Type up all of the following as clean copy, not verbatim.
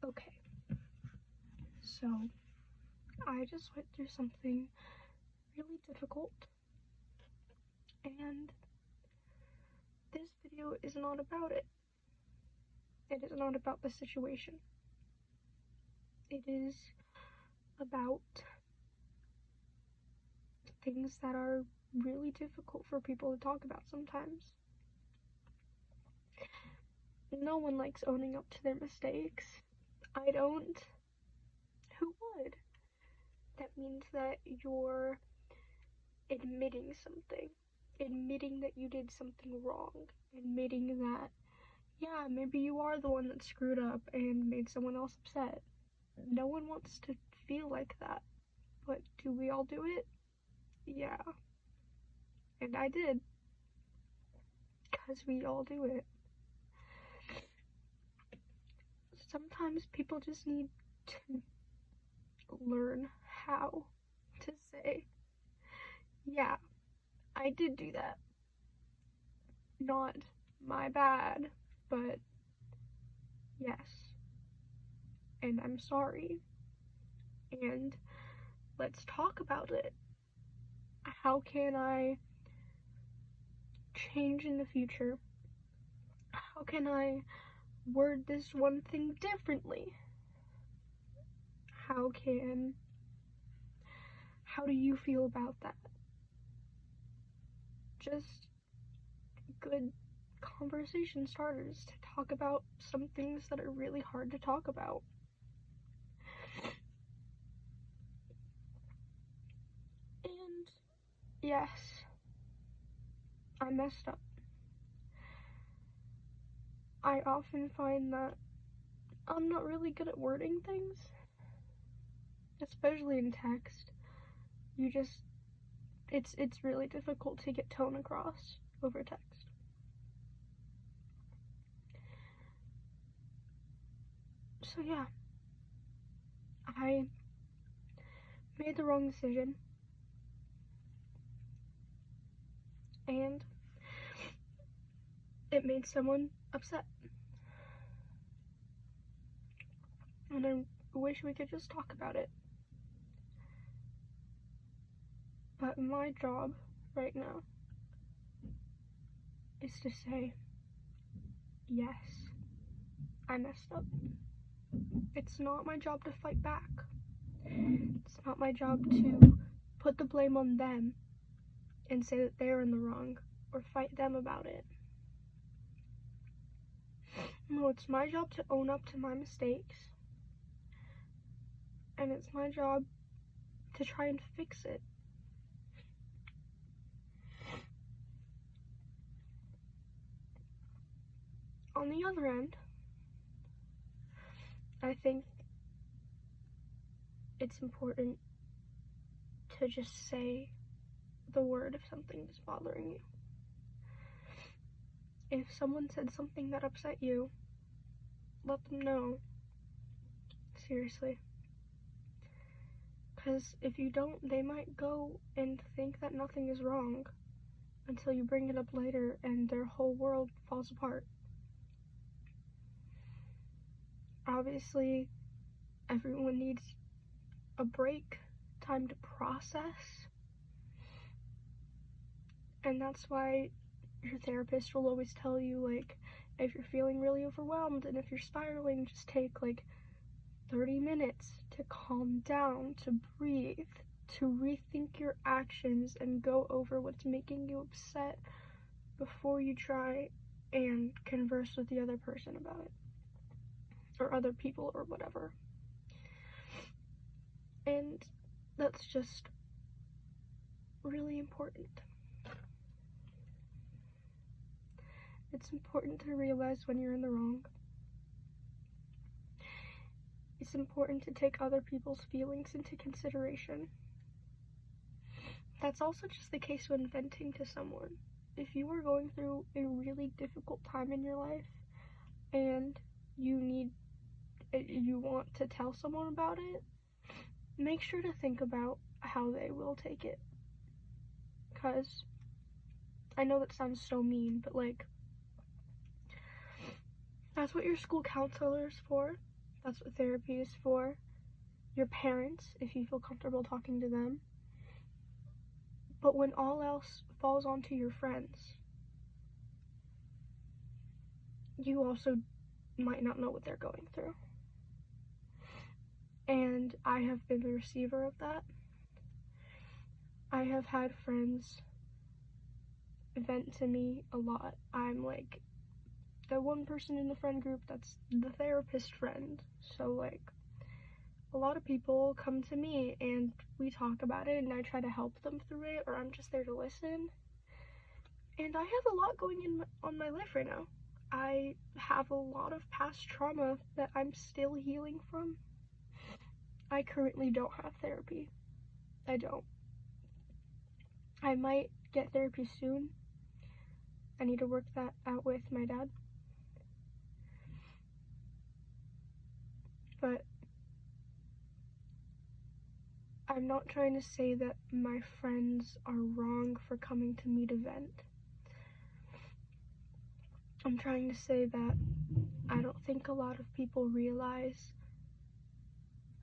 Okay, so I just went through something really difficult, and this video is not about it. It is not about the situation. It is about things that are really difficult for people to talk about sometimes. No one likes owning up to their mistakes. I don't. Who would? That means that you're admitting something. Admitting that you did something wrong. Admitting that, yeah, maybe you are the one that screwed up and made someone else upset. No one wants to feel like that. But do we all do it? Yeah. And I did. Because we all do it. Sometimes people just need to learn how to say, yeah, I did do that. Not my bad, but yes. And I'm sorry. And let's talk about it. How can I change in the future? How can I word this one thing differently? How do you feel about that? Just good conversation starters to talk about some things that are really hard to talk about. And yes, I messed up. I often find that I'm not really good at wording things, especially in text. It's really difficult to get tone across over text. So yeah, I made the wrong decision, and it made someone upset. And I wish we could just talk about it. But my job right now is to say, yes, I messed up. It's not my job to fight back. It's not my job to put the blame on them and say that they're in the wrong or fight them about it. No, it's my job to own up to my mistakes, and it's my job to try and fix it. On the other end, I think it's important to just say the word if something is bothering you. If someone said something that upset you, let them know. Seriously. Because if you don't, they might go and think that nothing is wrong until you bring it up later and their whole world falls apart. Obviously, everyone needs a break, time to process. And that's why your therapist will always tell you, like, if you're feeling really overwhelmed and if you're spiraling, just take like 30 minutes to calm down, to breathe, to rethink your actions and go over what's making you upset before you try and converse with the other person about it, or other people, or whatever. And that's just really important. It's important to realize when you're in the wrong. It's important to take other people's feelings into consideration. That's also just the case when venting to someone. If you are going through a really difficult time in your life and you want to tell someone about it, make sure to think about how they will take it. Because I know that sounds so mean, but like, that's what your school counselor is for. That's what therapy is for. Your parents, if you feel comfortable talking to them. But when all else falls onto your friends, you also might not know what they're going through. And I have been the receiver of that. I have had friends vent to me a lot. I'm like the one person in the friend group that's the therapist friend. So like a lot of people come to me and we talk about it and I try to help them through it, or I'm just there to listen. And I have a lot going on my life right now. I have a lot of past trauma that I'm still healing from. I currently don't have therapy. I don't. I might get therapy soon. I need to work that out with my dad. But I'm not trying to say that my friends are wrong for coming to me to vent. I'm trying to say that I don't think a lot of people realize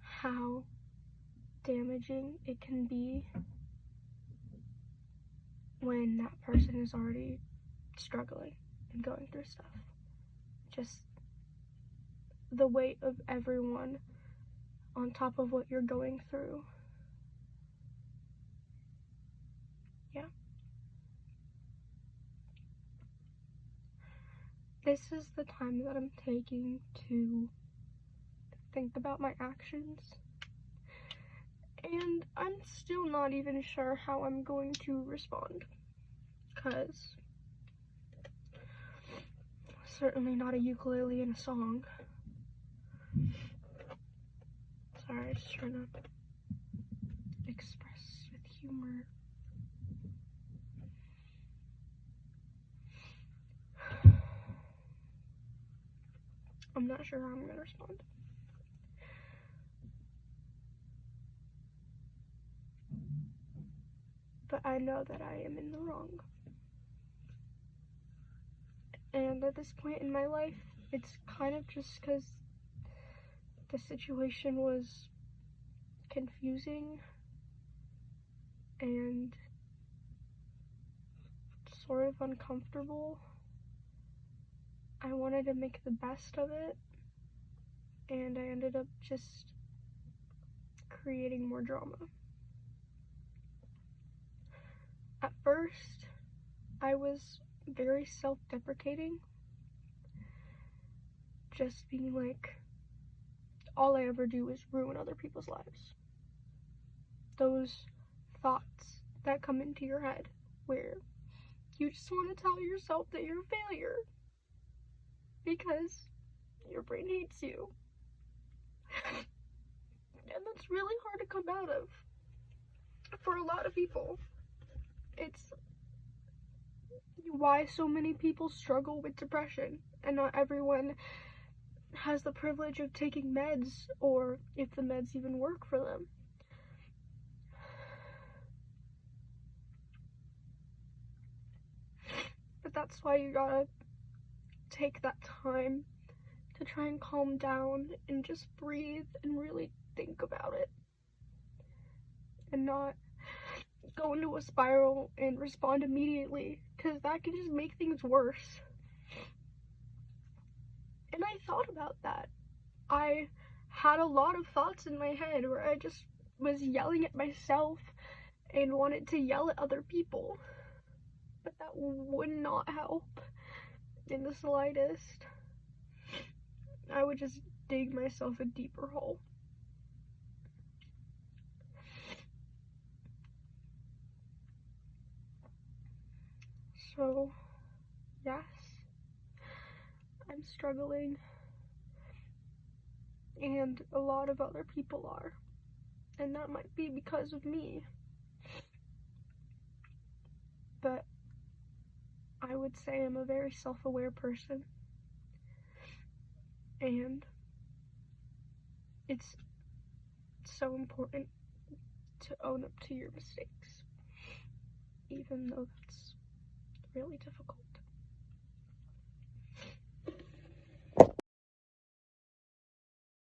how damaging it can be when that person is already struggling and going through stuff. Just the weight of everyone on top of what you're going through. Yeah. This is the time that I'm taking to think about my actions. And I'm still not even sure how I'm going to respond. Because certainly not a ukulele and a song. Sorry, just trying to express with humor. I'm not sure how I'm gonna respond. But I know that I am in the wrong. And at this point in my life, it's kind of just because the situation was confusing and sort of uncomfortable. I wanted to make the best of it, and I ended up just creating more drama. At first, I was very self-deprecating, just being like, all I ever do is ruin other people's lives. Those thoughts that come into your head where you just want to tell yourself that you're a failure because your brain hates you. And that's really hard to come out of for a lot of people. It's why so many people struggle with depression, and not everyone has the privilege of taking meds, or if the meds even work for them. But that's why you gotta take that time to try and calm down and just breathe and really think about it, and not go into a spiral and respond immediately, because that can just make things worse. And I thought about that. I had a lot of thoughts in my head where I just was yelling at myself and wanted to yell at other people, but that would not help in the slightest. I would just dig myself a deeper hole. So, yes, I'm struggling, and a lot of other people are, and that might be because of me. But I would say I'm a very self-aware person, and it's so important to own up to your mistakes, even though that's really difficult.